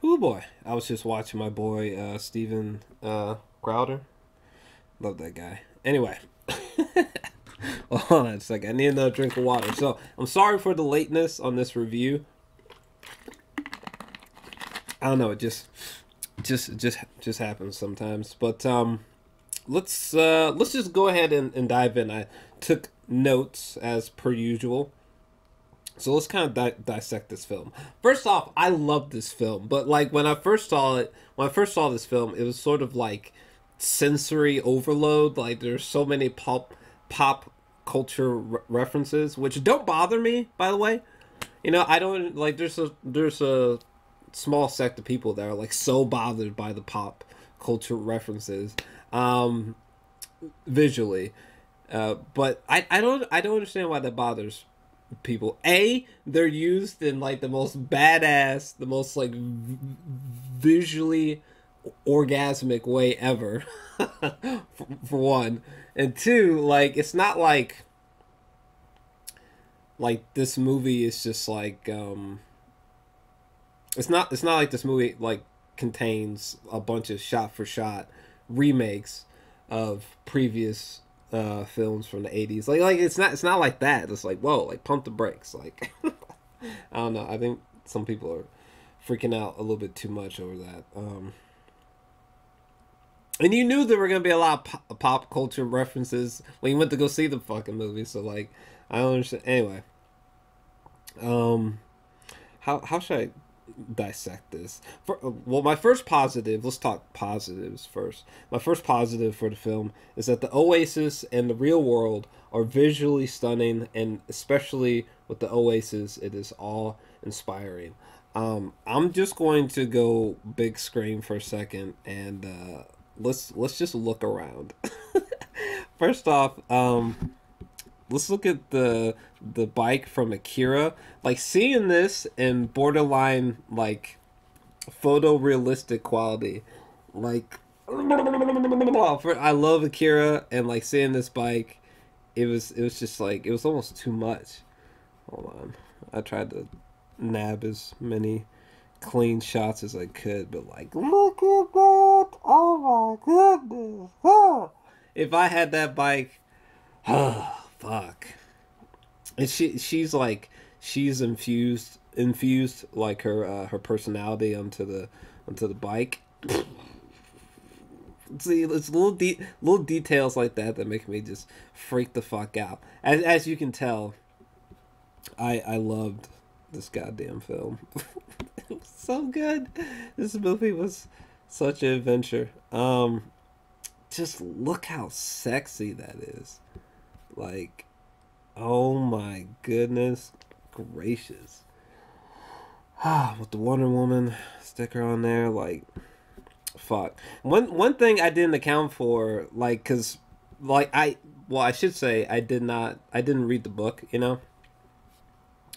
Oh boy, I was just watching my boy Steven Crowder. Love that guy. Anyway, hold on a second. I need another drink of water. So I'm sorry for the lateness on this review. I don't know. It just happens sometimes. But let's just go ahead and dive in. I took notes as per usual. So let's kind of dissect this film. First off, I love this film, but like when I first saw this film, it was sort of like sensory overload. Like there's so many pop culture references, which don't bother me, by the way. You know, I don't like. There's a small sect of people that are like so bothered by the pop culture references, um, visually. But I don't understand why that bothers people. They're used in like the most badass, the most like visually orgasmic way ever. For one, and two, like it's not like this movie is just like it's not like this movie like contains a bunch of shot for shot remakes of previous films from the 80s. Like it's not like that. It's like, whoa, like pump the brakes. Like I don't know. I think some people are freaking out a little bit too much over that. And you knew there were gonna be a lot of pop culture references when you went to go see the fucking movie. So like, I don't understand. Anyway, um, how should I dissect this? Well, my first positive. Let's talk positives first. My first positive for the film is that the Oasis and the real world are visually stunning, and especially with the Oasis, it is all inspiring. I'm just going to go big screen for a second, and let's just look around. First off, let's look at the bike from Akira. Like seeing this in borderline like photorealistic quality. Like I love Akira, and like seeing this bike, it was just like it was almost too much. Hold on, I tried to nab as many clean shots as I could, but like look at that! Oh my goodness! Oh. If I had that bike, oh fuck. And she's infused like her personality onto the bike. See, it's little details like that make me just freak the fuck out. As you can tell, I loved this goddamn film. It was so good. This movie was such an adventure. Just look how sexy that is. Like, oh my goodness gracious. With the Wonder Woman sticker on there, like, fuck. One thing I didn't account for, like, cause, like I should say I didn't read the book, you know.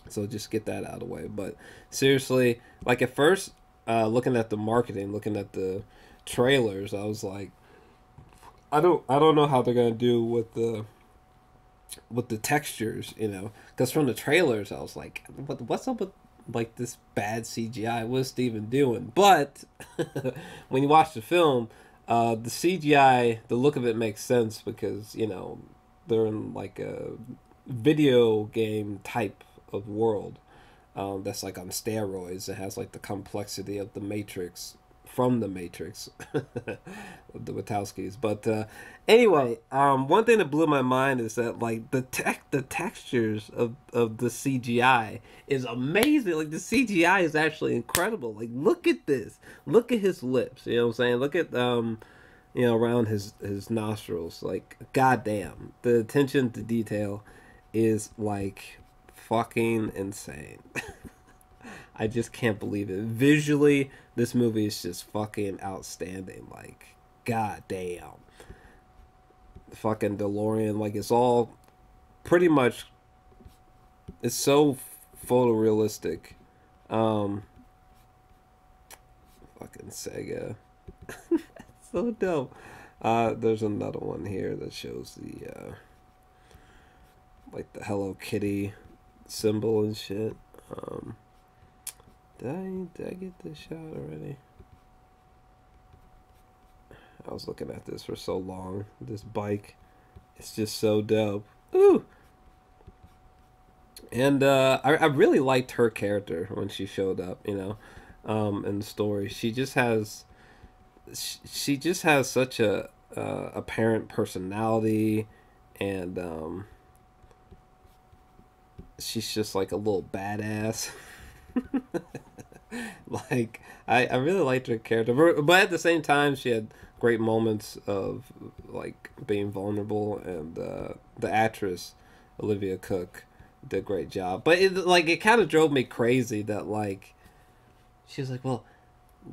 So just get that out of the way. But seriously, like at first, looking at the marketing, looking at the trailers, I was like, I don't know how they're gonna do with the textures, you know, because from the trailers I was like, what's up with like this bad CGI? What's Steven doing? But when you watch the film, the CGI, the look of it makes sense because you know they're in like a video game type of world that's like on steroids. It has like the complexity of the Matrix from the Matrix, the Wachowskis. But anyway, one thing that blew my mind is that like the textures of the CGI is amazing. Like the CGI is actually incredible. Like look at this. Look at his lips. You know what I'm saying? Look at you know, around his nostrils. Like goddamn, the attention to detail is like fucking insane. I just can't believe it. Visually, this movie is just fucking outstanding. Like, goddamn. The fucking DeLorean, like, it's all pretty much. It's so photorealistic. Um, Fucking Sega. So dope. There's another one here that shows the like the Hello Kitty symbol and shit. Did I get this shot already? I was looking at this for so long. This bike, it's just so dope. Ooh. And I really liked her character when she showed up. In the story, she just has such a apparent personality, and she's just like a little badass. Like I really liked her character, but at the same time, she had great moments of like being vulnerable, and the actress Olivia Cooke did a great job. But it kind of drove me crazy that like she was like, well,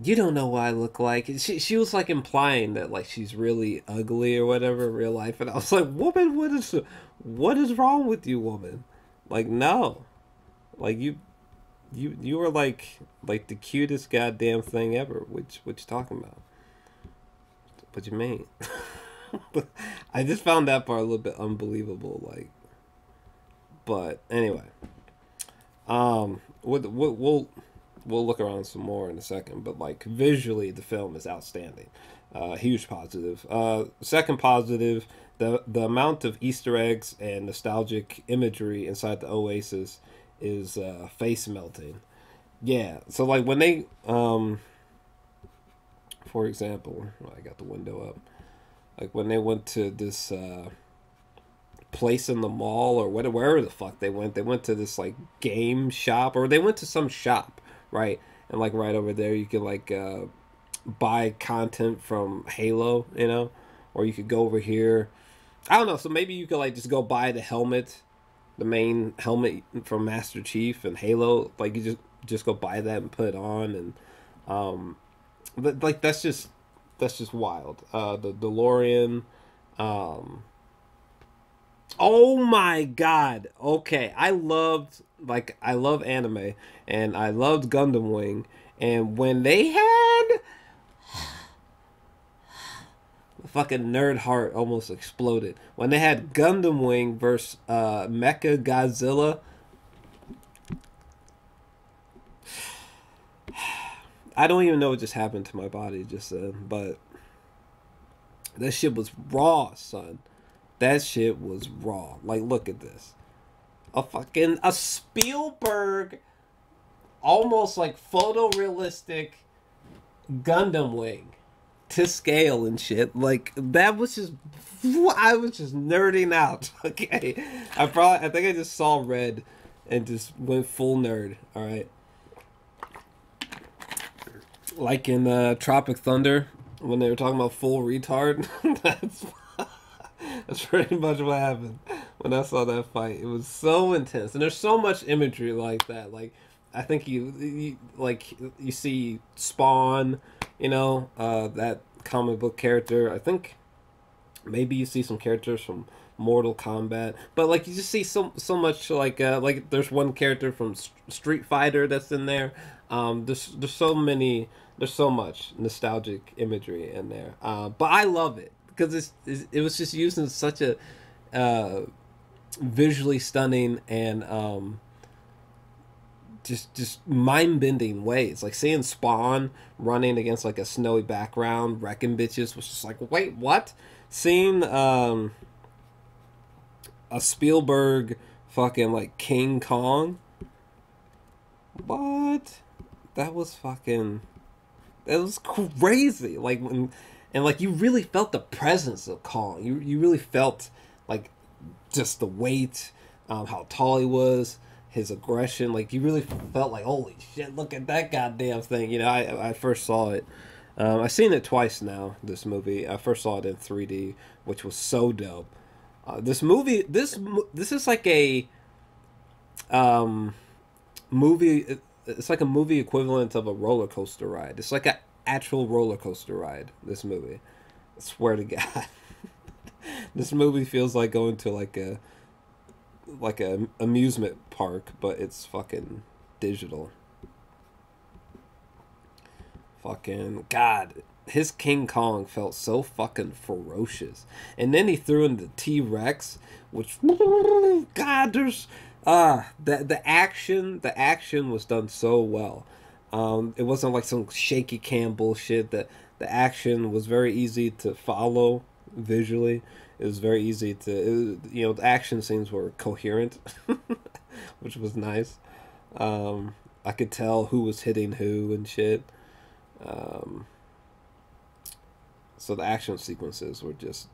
you don't know what I look like. She was like implying that like she's really ugly or whatever in real life, and I was like, woman, what is wrong with you, woman? Like, no, like you were like the cutest goddamn thing ever. What you talking about? What you mean? I just found that part a little bit unbelievable. Like, but anyway, we'll look around some more in a second. But like visually, the film is outstanding. Huge positive. Second positive, the amount of Easter eggs and nostalgic imagery inside the Oasis is face melting. Yeah, so like when they for example, I got the window up. Like when they went to this place in the mall or wherever the fuck they went to this like game shop, or they went to some shop, right? And like right over there you could like buy content from Halo, or you could go over here. I don't know, so maybe you could like just go buy the main helmet from Master Chief and Halo. Like you just go buy that and put it on, and but like that's just wild. The DeLorean. Oh my god. Okay, I love anime, and I loved Gundam Wing, and when they had fucking nerd heart almost exploded when they had Gundam Wing versus Mecha Godzilla. I don't even know what just happened to my body just then, but that shit was raw, son. That shit was raw. Like, look at this. A Spielberg, almost like photorealistic Gundam Wing to scale and shit. Like, that was just, I was just nerding out. Okay, I think I just saw red and just went full nerd. All right. Like in Tropic Thunder, when they were talking about full retard. That's pretty much what happened when I saw that fight. It was so intense, and there's so much imagery like that. Like, I think you see Spawn, that comic book character. I think maybe you see some characters from Mortal Kombat, but like you just see so much like there's one character from Street Fighter that's in there. There's so much nostalgic imagery in there. But I love it because it was just used in such a visually stunning and just mind bending ways. Like seeing Spawn running against like a snowy background, wrecking bitches was just like, wait, what? Seeing a Spielberg fucking like King Kong. What? That was crazy. Like and like you really felt the presence of Kong. You really felt like just the weight, how tall he was, his aggression. Like you really felt like, holy shit, look at that goddamn thing. I first saw it. I've seen it twice now. This movie. I first saw it in 3D, which was so dope. This movie. This is like a movie. It's like a movie equivalent of a roller coaster ride. It's like an actual roller coaster ride. This movie. I swear to God. This movie feels like going to like a amusement park, but it's fucking digital. Fucking God, his King Kong felt so fucking ferocious, and then he threw in the T-Rex, which God, there's the action was done so well. It wasn't like some shaky cam bullshit. That the action was very easy to follow visually. It was very easy to, the action scenes were coherent, which was nice. I could tell who was hitting who and shit. Um, so the action sequences were just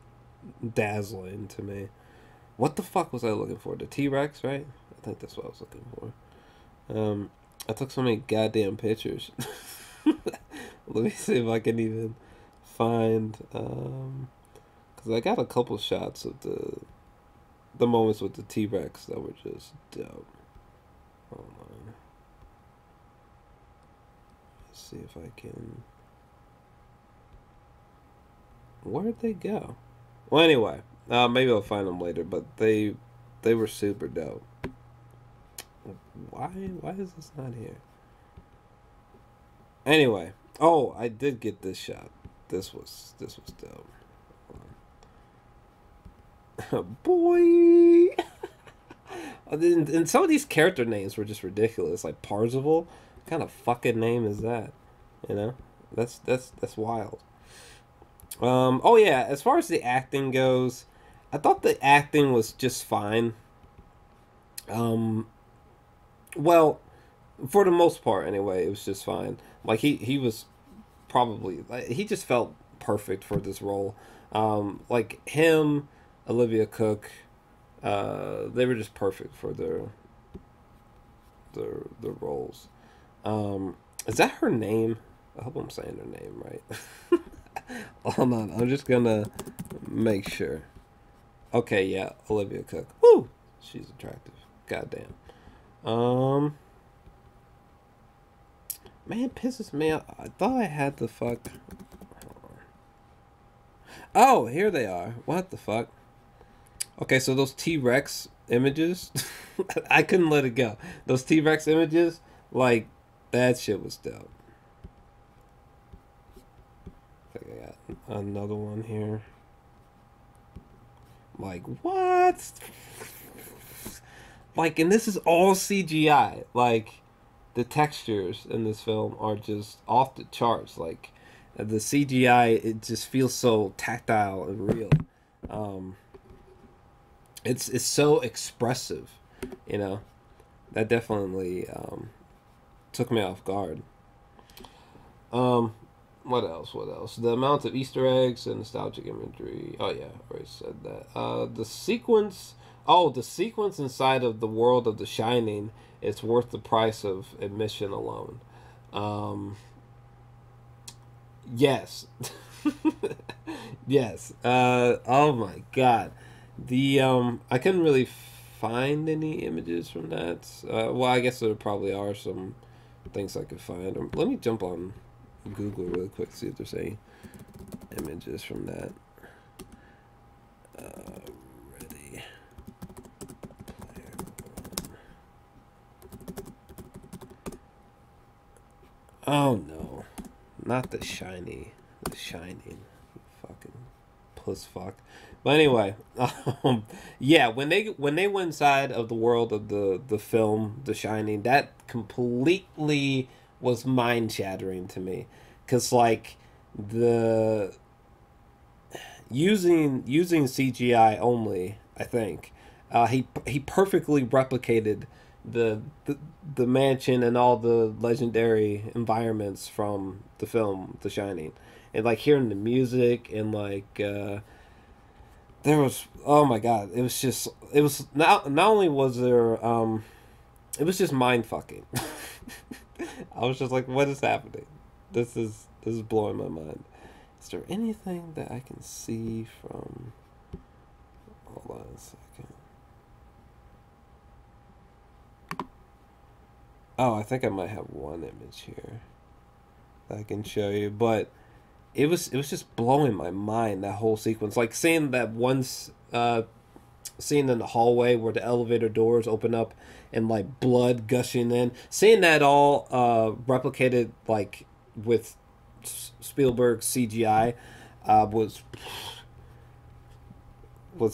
dazzling to me. What the fuck was I looking for? The T-Rex, right? I think that's what I was looking for. I took so many goddamn pictures. Let me see if I can even find, because I got a couple shots of the moments with the T-Rex that were just dope. Hold on. Let's see if I can. Where'd they go? Well, anyway, maybe I'll find them later. But they were super dope. Why is this not here? Anyway, oh, I did get this shot. This was dope. Boy. And some of these character names were just ridiculous. Like Parzival, what kind of fucking name is that? You know, that's wild. Oh yeah, as far as the acting goes, I thought the acting was just fine. Well, for the most part, anyway, it was just fine. Like he was probably, like, he just felt perfect for this role. Like him, Olivia Cooke, they were just perfect for their roles. Is that her name? I hope I'm saying her name right. Hold on, I'm just gonna make sure. Okay, yeah, Olivia Cooke. Woo! She's attractive. Goddamn. Man, pisses me off. I thought I had the fuck. Oh, here they are. What the fuck? Okay, so those T-Rex images, I couldn't let it go. Those T-Rex images, like, that shit was dope. I think I got another one here. Like, what? Like, and this is all CGI. Like, the textures in this film are just off the charts. Like, the CGI, it just feels so tactile and real. It's so expressive, you know. That definitely took me off guard. What else? What else? The amount of Easter eggs and nostalgic imagery. Oh yeah, I already said that. The sequence. Oh, the sequence inside of the world of The Shining is worth the price of admission alone. Yes. Yes. Oh my god. The I couldn't really find any images from that. Well, I guess there probably are some things I could find. Let me jump on Google really quick, see if there's any images from that. Ready. Player one. Oh no, not The Shining. The Shining. Fucking puss fuck. But anyway, yeah, when they went inside of the world of the film The Shining, that completely was mind shattering to me, cause like the using CGI only, I think he perfectly replicated the the mansion and all the legendary environments from the film The Shining, and like hearing the music and like. There was, oh my god, it was not only was there it was just mind fucking. I was just like, what is happening? This is blowing my mind. Is there anything that I can see from, hold on a second. Oh, I think I might have one image here that I can show you, but it was just blowing my mind, that whole sequence. Like seeing that one scene in the hallway where the elevator doors open up and like blood gushing in. Seeing that all replicated like with Spielberg CGI was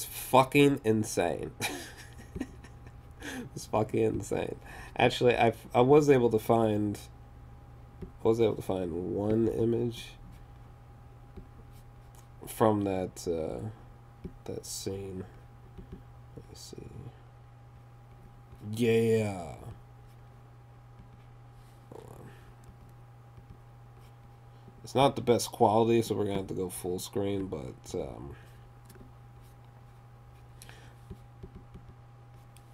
fucking insane. It was fucking insane. Actually, I was able to find I was able to find one image from that that scene. Let me see. Yeah. Hold on. It's not the best quality, so we're gonna have to go full screen, but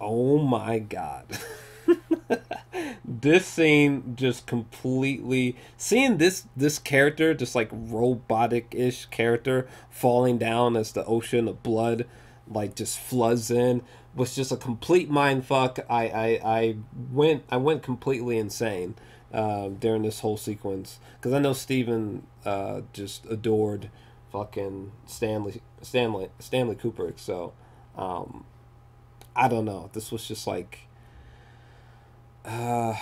oh my god. This scene just completely seeing this character, just like robotic-ish character, falling down as the ocean of blood like just floods in, was just a complete mind fuck. I went completely insane during this whole sequence, because I know Steven just adored fucking Stanley Kubrick. So I don't know, this was just like uh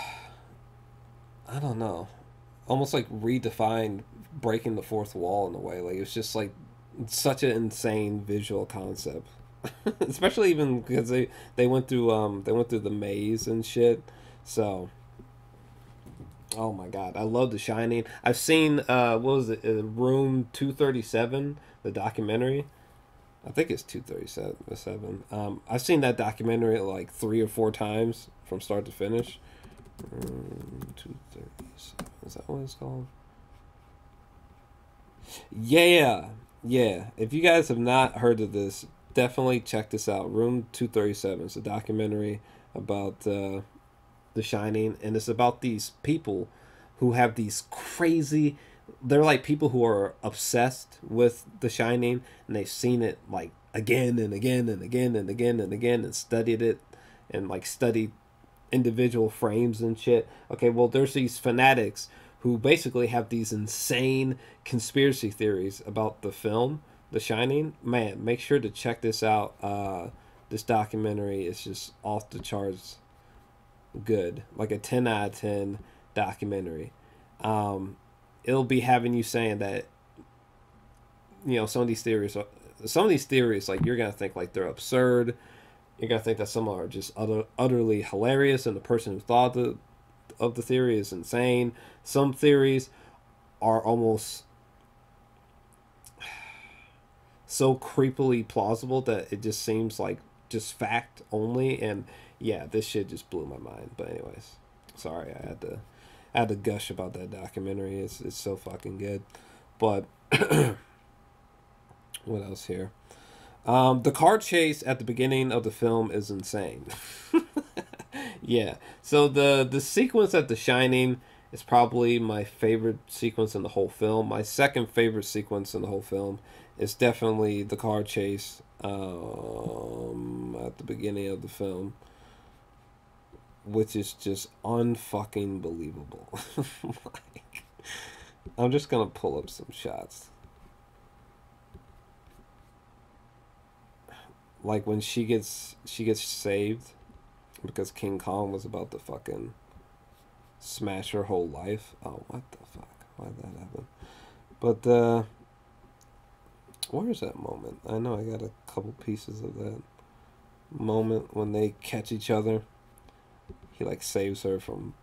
I don't know, almost like redefined breaking the fourth wall in a way. Like, it's just like such an insane visual concept. Especially even because they went through the maze and shit. So oh my god, I love The Shining. I've seen what was it, Room 237, the documentary. I think it's 237. I've seen that documentary like 3 or 4 times from start to finish. 237. Is that what it's called? Yeah, yeah. If you guys have not heard of this, definitely check this out. Room 237. It's a documentary about The Shining, and it's about these people who have these crazy. They're like people who are obsessed with The Shining, and they've seen it like again and again and again and again and again, and studied it, and like studied individual frames and shit. Okay, well, there's these fanatics who basically have these insane conspiracy theories about the film The Shining. Man, make sure to check this out. This documentary is just off the charts good, like a 10 out of 10 documentary. It'll be having you saying that, you know, some of these theories, like, you're gonna think like they're absurd. You're gonna think that some are just utterly hilarious, and the person who thought of the theory is insane. Some theories are almost so creepily plausible that it just seems like just fact only. And yeah, this shit just blew my mind. But anyways, sorry, I had to gush about that documentary. It's so fucking good. But what else here? The car chase at the beginning of the film is insane. Yeah. So the sequence at The Shining is probably my favorite sequence in the whole film. My second favorite sequence in the whole film is definitely the car chase at the beginning of the film, which is just unfucking believable. Like, I'm just gonna pull up some shots. Like when she gets saved because King Kong was about to fucking smash her whole life. Oh, what the fuck? Why'd that happen? But where is that moment? I know I got a couple pieces of that moment when they catch each other. He like saves her from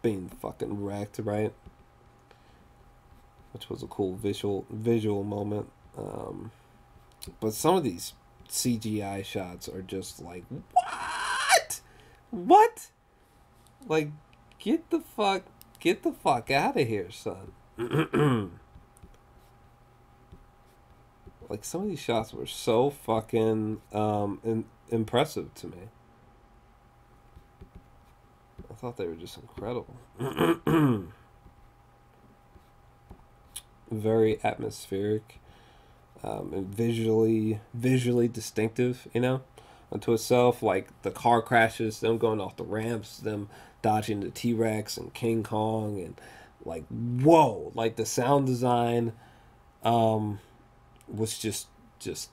being fucking wrecked, right? Which was a cool visual moment. But some of these CGI shots are just like, what? Like, get the fuck out of here, son. Like, some of these shots were so fucking impressive to me. I thought they were just incredible. Very atmospheric, and visually distinctive, you know, unto itself. Like the car crashes, them going off the ramps, them dodging the T-Rex and King Kong, and like, whoa, like the sound design was just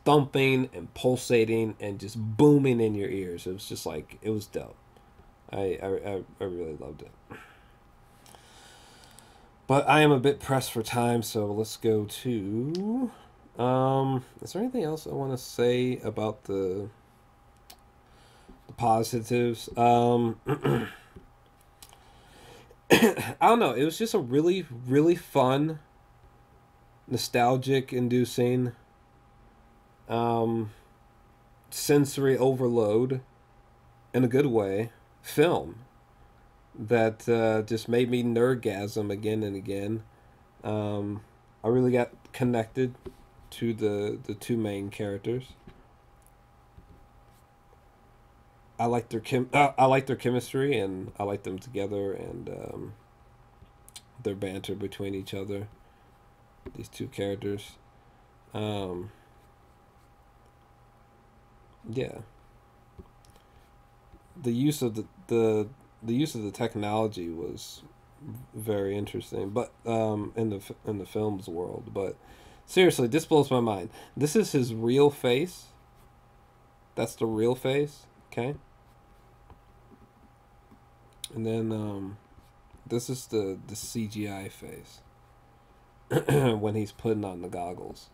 thumping and pulsating and just booming in your ears. It was just like, it was dope. I really loved it. But I am a bit pressed for time, so let's go to is there anything else I want to say about the positives? I don't know. It was just a really, really fun, nostalgic inducing, um, sensory overload in a good way film that just made me nerdgasm again and again. Um, I really got connected to the two main characters. I like their chemistry, and I like them together, and their banter between each other. These two characters. Um, yeah, the use of the use of the technology was very interesting, but in the film's world. But seriously, this blows my mind. This is his real face. That's the real face. Okay, and then this is the CGI face when he's putting on the goggles,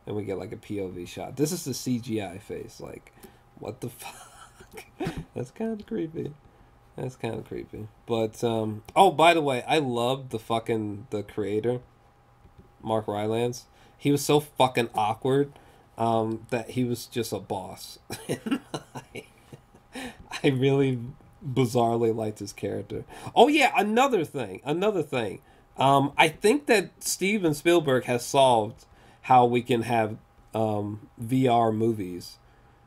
and we get like a POV shot. This is the CGI face. Like, what the fuck? That's kind of creepy. That's kind of creepy. But oh, by the way, I loved the creator, Mark Rylance. He was so fucking awkward that he was just a boss. I really bizarrely liked his character. Oh yeah, another thing. I think that Steven Spielberg has solved how we can have VR movies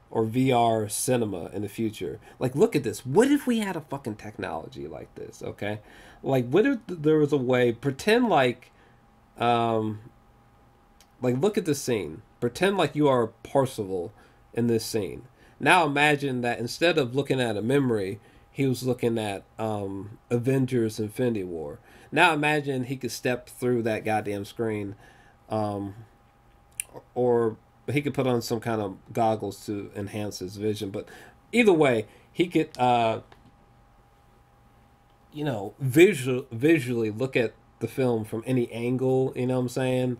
or VR cinema in the future. Like, look at this. What if we had a fucking technology like this? Okay, like, what if there was a way? Um, look at this scene. Pretend like you are Parzival in this scene. Now imagine that instead of looking at a memory, he was looking at Avengers Infinity War. Now imagine he could step through that goddamn screen, um, or he could put on some kind of goggles to enhance his vision. But either way, he could, visually look at the film from any angle. You know what I'm saying?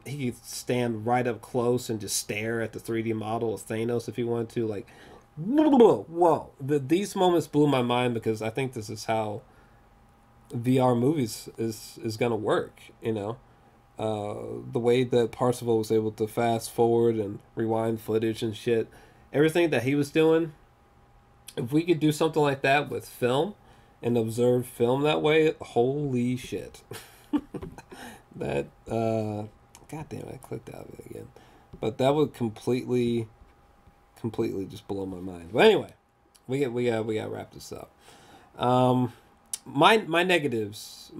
He could stand right up close and just stare at the 3D model of Thanos if he wanted to. Like, whoa! These moments blew my mind because I think this is how VR movies is gonna work. The way that Parzival was able to fast forward and rewind footage and shit, everything that he was doing. If we could do something like that with film and observe film that way, holy shit! That God damn it, I clicked out of it again. But that would completely just blow my mind. But anyway, we got to wrap this up. My negatives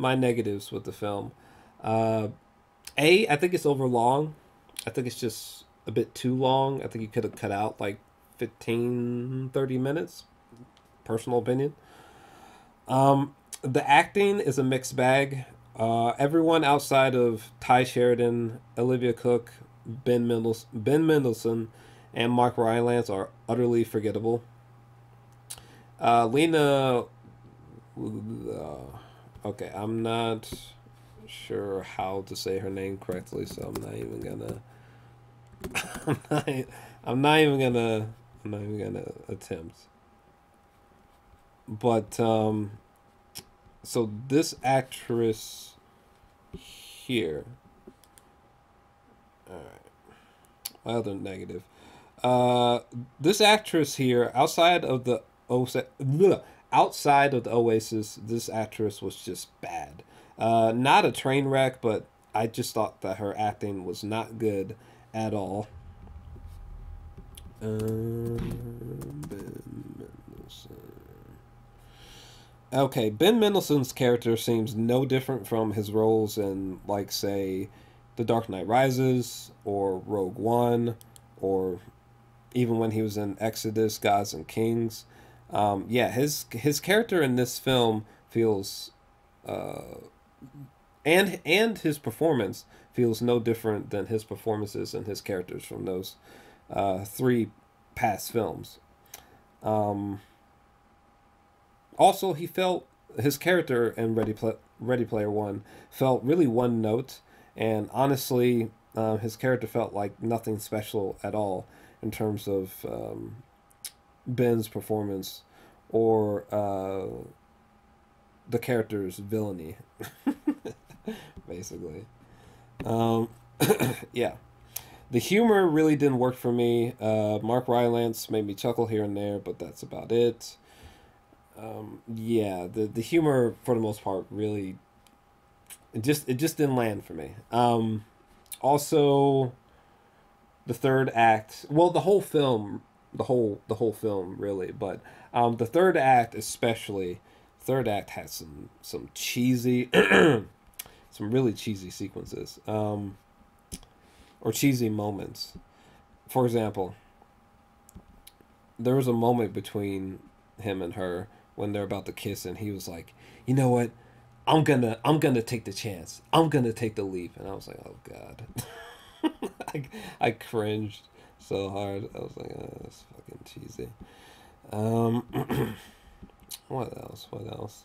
with the film. I think it's over long. I think it's just a bit too long. I think you could have cut out like 15-30 minutes. Personal opinion. The acting is a mixed bag. Everyone outside of Ty Sheridan, Olivia Cooke, Ben Mendelsohn, and Mark Rylance are utterly forgettable. Lena, okay, I'm not sure how to say her name correctly, so I'm not even gonna. I'm not even gonna attempt. But so this actress here. All right. My other negative. This actress here, outside of the Oasis, this actress was just bad. Not a train wreck, but I just thought that her acting was not good at all. Okay, Ben Mendelsohn's character seems no different from his roles in, like, say, The Dark Knight Rises or Rogue One, or even when he was in Exodus, Gods and Kings. Yeah, his character in this film feels, and his performance feels no different than his performances and his characters from those three past films. Also, his character in Ready Player One felt really one note, and honestly, his character felt like nothing special at all in terms of Ben's performance or the character's villainy, basically. Um, yeah. The humor really didn't work for me. Mark Rylance made me chuckle here and there, but that's about it. Yeah, the humor for the most part really it just didn't land for me. Also, the third act, well, the whole film, the whole film really, but the third act especially, third act has some cheesy, some really cheesy sequences, or cheesy moments. For example, there was a moment between him and her when they're about to kiss, and he was like, "You know what? I'm gonna take the chance. I'm gonna take the leap." And I was like, "Oh God." I cringed so hard. I was like, "Oh, that's fucking cheesy." Um, what else? What else?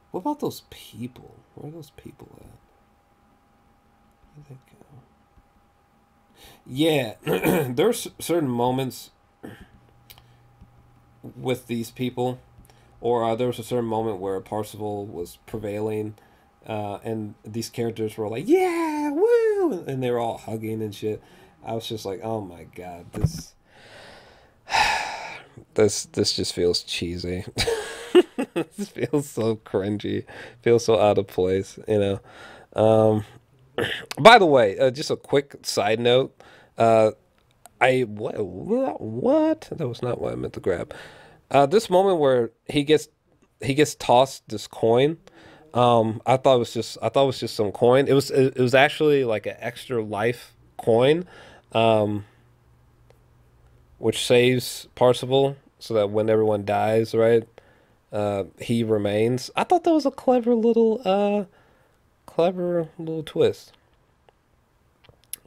What about those people? Where are those people at? Where'd they go? Yeah, there's certain moments with these people, or there was a certain moment where Parsifal was prevailing, and these characters were like, "Yeah, woo!" and they were all hugging and shit. I was just like, "Oh my God, this just feels cheesy. This feels so cringy, feels so out of place, you know." Um, by the way, just a quick side note. Uh, I what? That was not what I meant to grab. This moment where he gets tossed this coin. I thought it was just some coin. It was actually like an extra life coin, um, which saves Parsifal so that when everyone dies, right, he remains. I thought that was a clever little twist.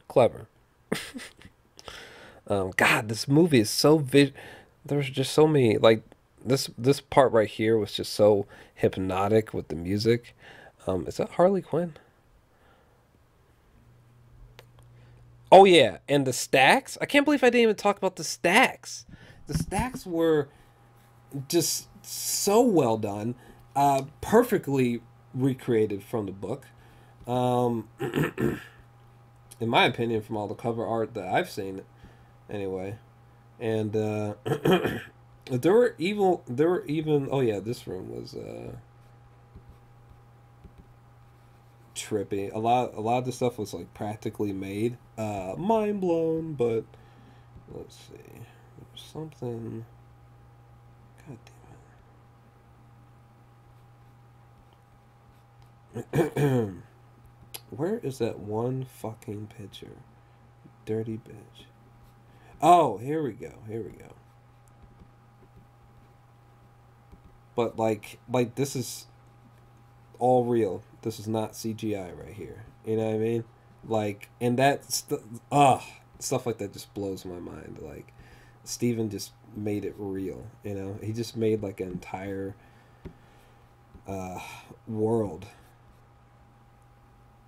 Clever. God, this movie is so there's just so many, like, this part right here was just so hypnotic with the music. Is that Harley Quinn? Oh yeah, and the stacks. I can't believe I didn't even talk about the stacks. The stacks were just so well done, perfectly recreated from the book. Um, in my opinion, from all the cover art that I've seen, anyway. And there were even oh yeah, this room was trippy. A lot of the stuff was like practically made. Mind blown, but let's see. There's something. God damn it. Where is that one fucking picture? Dirty bitch. Oh, here we go. Here we go. But like this is all real. This is not CGI right here. You know what I mean? Like, and stuff like that just blows my mind. Like, Steven just made it real. You know, he just made like an entire uh, world.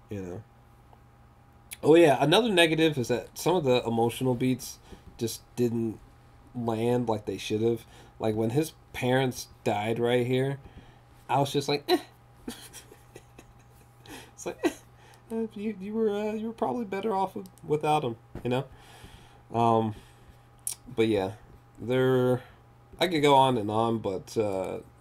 You know. Oh yeah, another negative is that some of the emotional beats just didn't land like they should have. Like when his parents died right here, I was just like, eh. It's like, you were probably better off without him, you know. Um, but yeah, there I could go on and on, but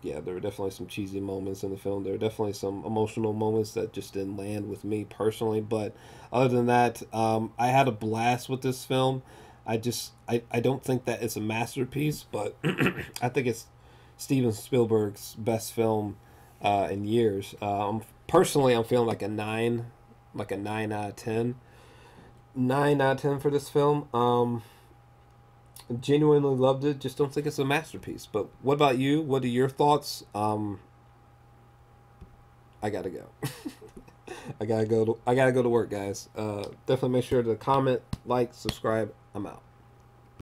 yeah, there were definitely some cheesy moments in the film. There were definitely some emotional moments that just didn't land with me personally. But other than that, I had a blast with this film. I don't think that it's a masterpiece, but I think it's Steven Spielberg's best film in years. Personally, I'm feeling like a 9 out of 10. 9 out of 10 for this film. Genuinely loved it. Just don't think it's a masterpiece. But what about you? What are your thoughts? I gotta go. I gotta go to work, guys. Definitely make sure to comment, like, subscribe. I'm out.